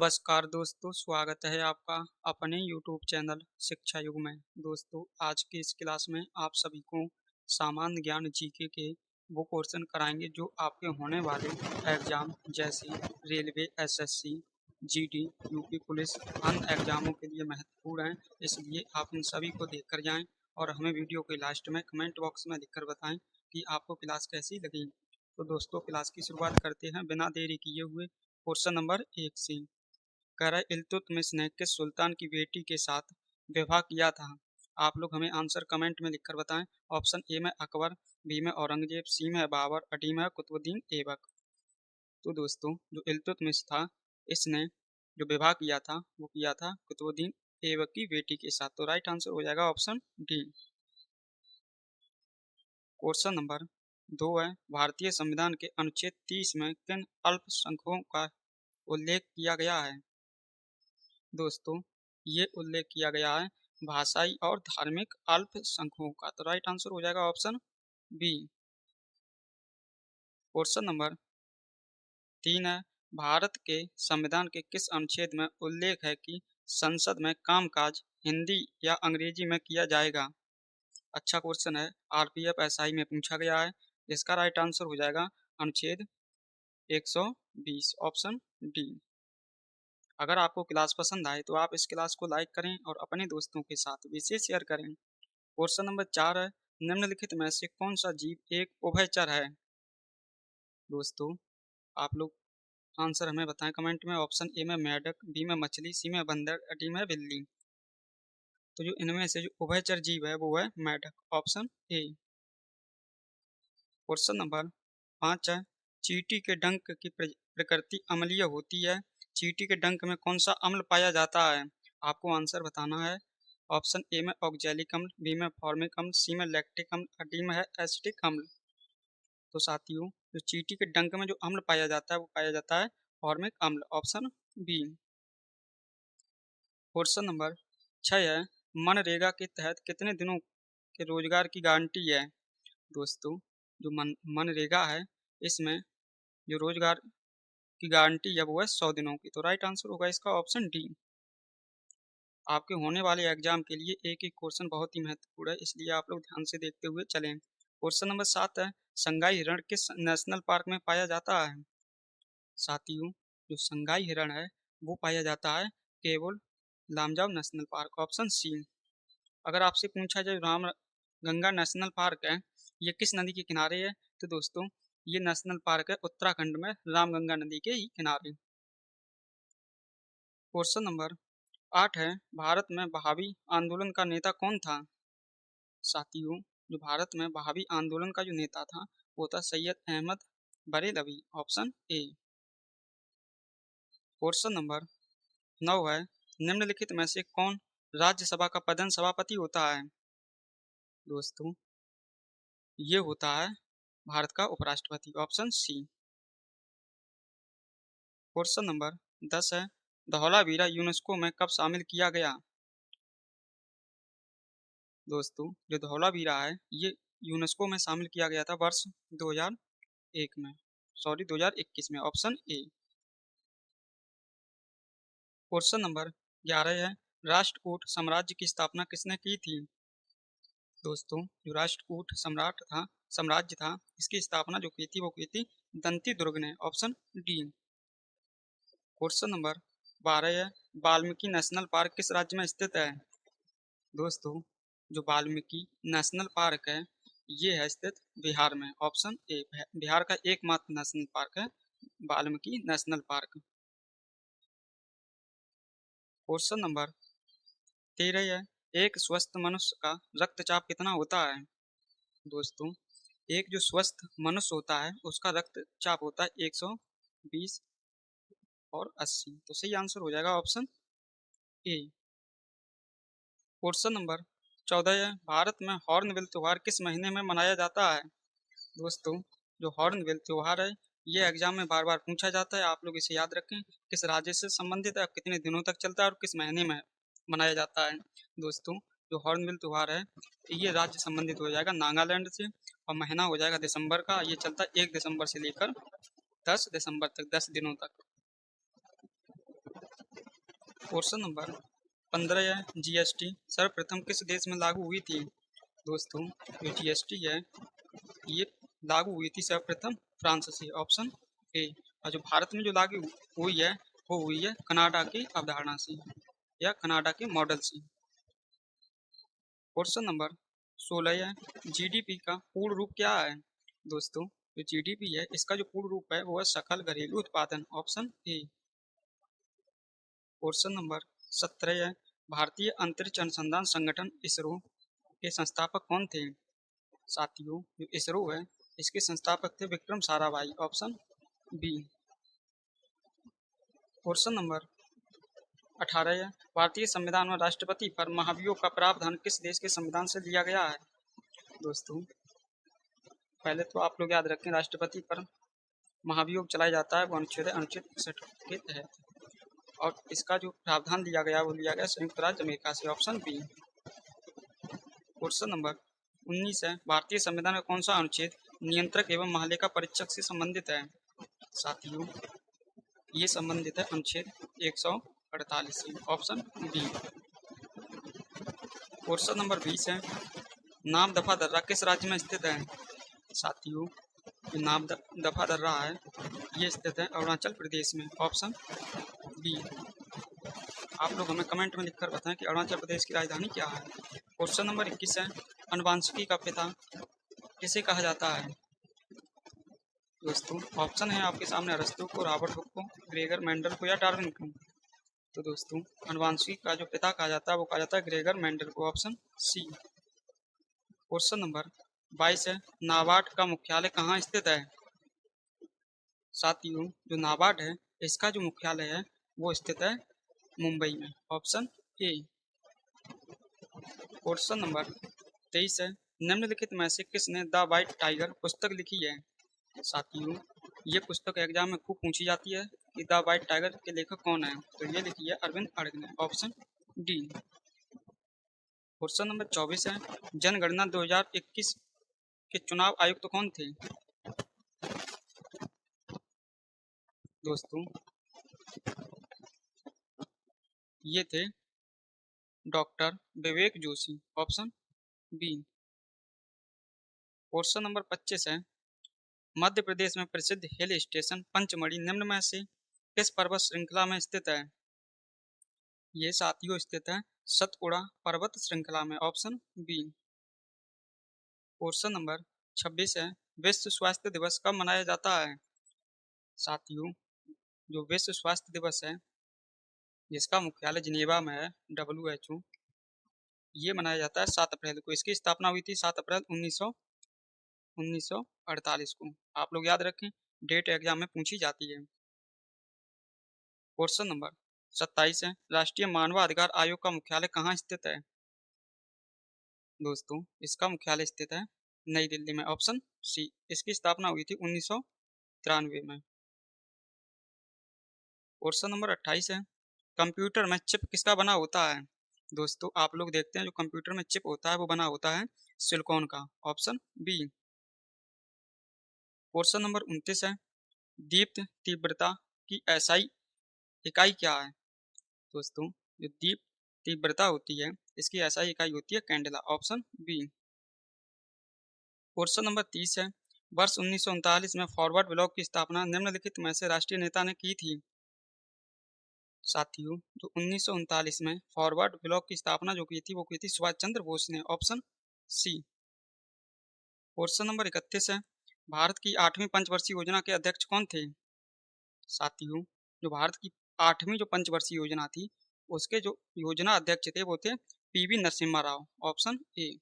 नमस्कार दोस्तों, स्वागत है आपका अपने YouTube चैनल शिक्षा युग में। दोस्तों, आज की इस क्लास में आप सभी को सामान्य ज्ञान जीके के वो क्वेश्चन कराएंगे जो आपके होने वाले एग्जाम जैसे railway, SSC, GD, UP police अन्य एग्जामों के लिए महत्वपूर्ण हैं। इसलिए आप इन सभी को देखकर जाएं और हमें वीडियो के लास्ट में कमेंट बॉक्स में लिखकर बताएं कि आपको क्लास कैसी लगी। तो दोस्तों, क्लास की शुरुआत करते हैं बिना देरी किए हुए क्वेश्चन नंबर 1 से। कह रहा है इल्तुतमिश ने किस सुल्तान की बेटी के साथ विवाह किया था। आप लोग हमें आंसर कमेंट में लिखकर बताएं। ऑप्शन ए में अकबर, बी में औरंगजेब, सी में बाबर और डी में कुतुबुद्दीन ऐबक। तो दोस्तों, जो इल्तुतमिश था इसने जो विवाह किया था वो किया था कुतुबुद्दीन ऐबक की बेटी के साथ। तो राइट आंसर हो जाएगा ऑप्शन डी। क्वेश्चन नंबर 2 है, भारतीय संविधान के अनुच्छेद 30 में किन अल्पसंख्यकों का उल्लेख किया गया है। दोस्तों, ये उल्लेख किया गया है भाषाई और धार्मिक अल्पसंख्यकों का। तो राइट आंसर हो जाएगा ऑप्शन बी। क्वेश्चन नंबर 3 है, भारत के संविधान के किस अनुच्छेद में उल्लेख है कि संसद में कामकाज हिंदी या अंग्रेजी में किया जाएगा। अच्छा क्वेश्चन है, आरपीएफ एसआई में पूछा गया है। इसका राइट आंसर हो जाएगा अनुच्छेद 120 ऑप्शन डी। अगर आपको क्लास पसंद आए तो आप इस क्लास को लाइक करें और अपने दोस्तों के साथ भी इसे शेयर करें। क्वेश्चन नंबर 4 है, निम्नलिखित में से कौन सा जीव एक उभयचर है। दोस्तों, आप लोग आंसर हमें बताएं कमेंट में। ऑप्शन ए में मेंढक, बी में मछली, सी में बंदर, डी में बिल्ली। तो जो इनमें से जो उभयचर जीव है वो है मेंढक, ऑप्शन ए। क्वेश्चन नंबर 5 है, चींटी के डंक की प्रकृति अम्लीय होती है। चींटी के डंक में कौन सा अम्ल पाया जाता है। आपको आंसर बताना है। ऑप्शन ए में ऑक्जेलिक अम्ल, बी में फॉर्मिक अम्ल, सी में लैक्टिक अम्ल और डी में है एसिटिक अम्ल। तो साथियों, जो चींटी के डंक में जो अम्ल पाया जाता है वो पाया जाता है फॉर्मिक अम्ल, ऑप्शन बी। क्वेश्चन नंबर 6 है, मनरेगा के तहत कितने दिनों के रोजगार की गारंटी है। दोस्तों, जो मनरेगा है इसमें जो रोजगार की गारंटी है वो है 100 दिनों की। तो राइट आंसर होगा इसका ऑप्शन डी। आपके होने वाले एग्जाम के लिए एक एक क्वेश्चन बहुत ही महत्वपूर्ण है, इसलिए आप लोग ध्यान से देखते हुए चलें। क्वेश्चन नंबर 7 है, संगाई हिरण किस नेशनल पार्क में पाया जाता है। साथियों, जो संगाई हिरण है वो पाया जाता है केवल Lamjao national park, option C. अगर आपसे पूछा जाए राम गंगा नेशनल पार्क है ये किस नदी के किनारे है, तो दोस्तों ये नेशनल पार्क है उत्तराखंड में रामगंगा नदी के ही किनारे। क्वेश्चन नंबर 8 है, भारत में वहाबी आंदोलन का नेता कौन था। साथियों, जो भारत में वहाबी आंदोलन का जो नेता था वो था Syed Ahmad Barelvi, option A. Question number 9 है, निम्नलिखित में से कौन राज्यसभा का प्रधान सभापति होता है। दोस्तों, ये होता है भारत का उपराष्ट्रपति, ऑप्शन सी। क्वेश्चन नंबर 10 है, धौलावीरा यूनेस्को में कब शामिल किया गया। दोस्तों, जो धौलावीरा है ये यूनेस्को में शामिल किया गया था वर्ष 2001 में, 2021 में, ऑप्शन ए। क्वेश्चन नंबर 11 है, राष्ट्रकूट साम्राज्य की स्थापना किसने की थी। दोस्तों, जो राष्ट्रकूट साम्राज्य था इसकी स्थापना जो की थी वो की थी दंती दुर्ग ने, ऑप्शन डी। क्वेश्चन नंबर 12 है, वाल्मीकि नेशनल पार्क किस राज्य में स्थित है। दोस्तों, जो वाल्मीकि नेशनल पार्क है ये है स्थित बिहार में, ऑप्शन ए। बिहार का एकमात्र नेशनल पार्क है Valmiki national park. Question number 13 है, एक स्वस्थ मनुष्य का रक्तचाप कितना होता है। दोस्तों, एक जो स्वस्थ मनुष्य होता है उसका रक्तचाप होता है 120 और 80। तो सही आंसर हो जाएगा ऑप्शन ए। क्वेश्चन नंबर 14 है, भारत में हॉर्नबिल त्योहार किस महीने में मनाया जाता है। दोस्तों, जो हॉर्नबिल त्योहार है ये एग्जाम में बार बार पूछा जाता है, आप लोग इसे याद रखें। किस राज्य से संबंधित है, कितने दिनों तक चलता है और किस महीने में मनाया जाता है। दोस्तों, जो हॉर्नबिल त्योहार है ये राज्य संबंधित हो जाएगा नागालैंड से और महीना हो जाएगा दिसंबर का। ये चलता है 1 दिसंबर से लेकर 10 दिसंबर तक, 10 दिनों तक। क्वेश्चन नंबर 15 है, जीएसटी सर्वप्रथम किस देश में लागू हुई थी? दोस्तों, जो जीएसटी है ये लागू हुई थी सर्वप्रथम फ्रांस से, ऑप्शन ए। और जो भारत में जो लागू हुई है वो हुई है कनाडा की अवधारणा से या कनाडा के मॉडल से। क्वेश्चन नंबर 16 है, जीडीपी का पूर्ण रूप क्या है? दोस्तों, जो जीडीपी है इसका जो पूर्ण रूप है वो है सकल घरेलू उत्पादन, ऑप्शन ए। क्वेश्चन नंबर 17 है, भारतीय अंतरिक्ष अनुसंधान संगठन इसरो के संस्थापक कौन थे? साथियों, जो इसरो है इसके संस्थापक थे Vikram Sarabhai, option B. Question number 18 है, भारतीय संविधान में राष्ट्रपति पर महाभियोग का प्रावधान किस देश के संविधान से लिया गया है? दोस्तों, पहले तो आप लोग याद रखें, राष्ट्रपति पर महाभियोग चलाया जाता है वो अनुच्छेद 61 के तहत, और इसका जो प्रावधान लिया गया वो लिया गया संयुक्त राज्य अमेरिका से, ऑप्शन बी। क्वेश्चन नंबर 19 है, भारतीय संविधान का कौन सा अनुच्छेद नियंत्रक एवं महालेखा परीक्षक से संबंधित है? साथियों, ये संबंधित है अनुच्छेद 148 से, ऑप्शन बी। क्वेश्चन नंबर 20 है, नाम दफा दर्रा किस राज्य में स्थित है? साथियों, जो नाम दफा दर्रा है ये स्थित है अरुणाचल प्रदेश में, ऑप्शन बी। आप लोग हमें कमेंट में लिखकर बताएं कि अरुणाचल प्रदेश की राजधानी क्या है। क्वेश्चन नंबर 21 है, अनुवांशिकी का पिता किसे कहा जाता है? दोस्तों, ऑप्शन है आपके सामने अरस्तु को, रॉबर्ट हुक को, ग्रेगर मेंडल को या डार्विन को। तो दोस्तों, अनुवांशिकी का जो पिता कहा जाता है वो कहा जाता है ग्रेगर मेंडल को, ऑप्शन सी। क्वेश्चन नंबर 22 है, नाबार्ड का मुख्यालय कहाँ स्थित है? साथियों, जो नाबार्ड है इसका जो मुख्यालय है वो स्थित है मुंबई में, ऑप्शन ए। क्वेश्चन नंबर 23 है, निम्नलिखित में से किसने द व्हाइट टाइगर पुस्तक लिखी है? साथियों, ये पुस्तक एग्जाम में खूब पूछी जाती है कि द व्हाइट टाइगर के लेखक कौन है, तो ये लिखी है अरविंद अड़ग ने, ऑप्शन डी। क्वेश्चन नंबर 24 है, जनगणना 2021 के चुनाव आयुक्त कौन थे? दोस्तों, ये थे doctor Vivek Joshi, option B. Question number 25 है, मध्य प्रदेश में प्रसिद्ध हिल स्टेशन पंचमढ़ी निम्न में से किस पर्वत श्रृंखला में स्थित है? ये साथियों स्थित है सतपुड़ा पर्वत श्रृंखला में, ऑप्शन बी। क्वेश्चन नंबर 26 है, विश्व स्वास्थ्य दिवस कब मनाया जाता है? साथियों, जो विश्व स्वास्थ्य दिवस है जिसका मुख्यालय जिनेवा में है, WHO, ये मनाया जाता है 7 अप्रैल को। इसकी स्थापना हुई थी 7 अप्रैल 1948 को। आप लोग याद रखें, डेट एग्जाम में पूछी जाती है। क्वेश्चन नंबर 27 है, राष्ट्रीय मानवाधिकार आयोग का मुख्यालय कहाँ स्थित है? दोस्तों, इसका मुख्यालय स्थित है नई दिल्ली में, ऑप्शन सी। इसकी स्थापना हुई थी 1993 में। क्वेश्चन नंबर 28 है, कंप्यूटर में चिप किसका बना होता है? दोस्तों, आप लोग देखते हैं जो कंप्यूटर में चिप होता है वो बना होता है सिलिकॉन का, ऑप्शन बी। क्वेश्चन नंबर 29 है, दीप्त तीव्रता की एसआई इकाई क्या है? दोस्तों, जो दीप्त तीव्रता होती है इसकी एसआई इकाई होती है candela, option B. Question number 30 है, वर्ष 1939 में फॉरवर्ड ब्लॉक की स्थापना निम्नलिखित में से राष्ट्रीय नेता ने की थी? साथियों, जो 1939 में फॉरवर्ड ब्लॉक की स्थापना जो की थी वो की थी सुभाष चंद्र बोस ने, ऑप्शन सी। क्वेश्चन नंबर 31 है, भारत की 8वीं पंचवर्षीय योजना के अध्यक्ष कौन थे? साथियों, जो भारत की 8वीं जो पंचवर्षीय योजना थी उसके जो योजना अध्यक्ष थे वो थे PV Narasimha Rao, option A.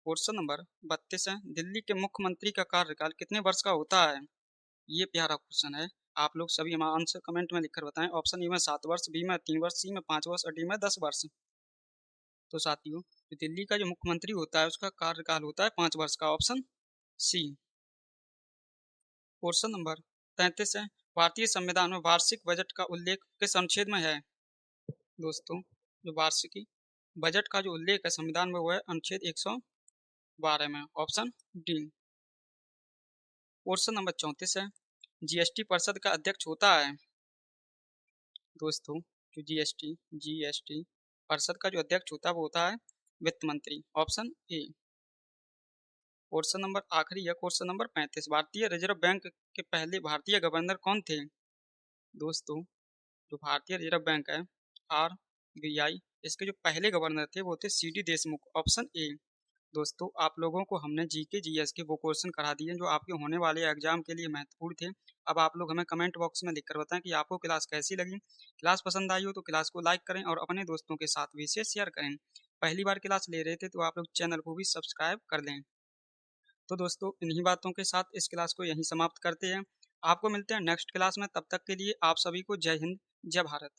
Question number 32 है, दिल्ली के मुख्यमंत्री का कार्यकाल कितने वर्ष का होता है? ये प्यारा क्वेश्चन है, आप लोग सभी हमारा आंसर कमेंट में लिखकर बताएं। ऑप्शन ए में 7 वर्ष, बी में 3 वर्ष, सी में 5 वर्ष और डी में 10 वर्ष। तो साथियों, जो दिल्ली का जो मुख्यमंत्री होता है उसका कार्यकाल होता है 5 वर्ष का, ऑप्शन सी। क्वेश्चन नंबर 33 है, भारतीय संविधान में वार्षिक बजट का उल्लेख किस अनुच्छेद में है? दोस्तों, जो वार्षिकी बजट का जो उल्लेख है संविधान में वो है अनुच्छेद 112 में, ऑप्शन डी। क्वेश्चन नंबर 34 है, जीएसटी परिषद का अध्यक्ष होता है? दोस्तों, जो जीएसटी परिषद का जो अध्यक्ष होता है वो होता है वित्त मंत्री। Option A. क्वेश्चन नंबर आखिरी है, क्वेश्चन नंबर 35। भारतीय रिजर्व बैंक के पहले भारतीय गवर्नर कौन थे? दोस्तों, जो भारतीय रिजर्व बैंक है, आरबीआई, इसके जो पहले गवर्नर थे वो थे सीडी देशमुख। Option A. दोस्तों, आप लोगों को हमने जीके जीएस के वो क्वेश्चन करा दिए जो आपके होने वाले एग्जाम के लिए महत्वपूर्ण थे। अब आप लोग हमें कमेंट बॉक्स में लिखकर बताएं कि आपको क्लास कैसी लगी। क्लास पसंद आई हो तो क्लास को लाइक करें और अपने दोस्तों के साथ भी इसे शेयर करें। पहली बार क्लास ले रहे थे तो आप लोग चैनल को भी सब्सक्राइब कर लें। तो दोस्तों, इन्हीं बातों के साथ इस क्लास को यहीं समाप्त करते हैं। आपको मिलते हैं नेक्स्ट क्लास में, तब तक के लिए आप सभी को जय हिंद, जय भारत।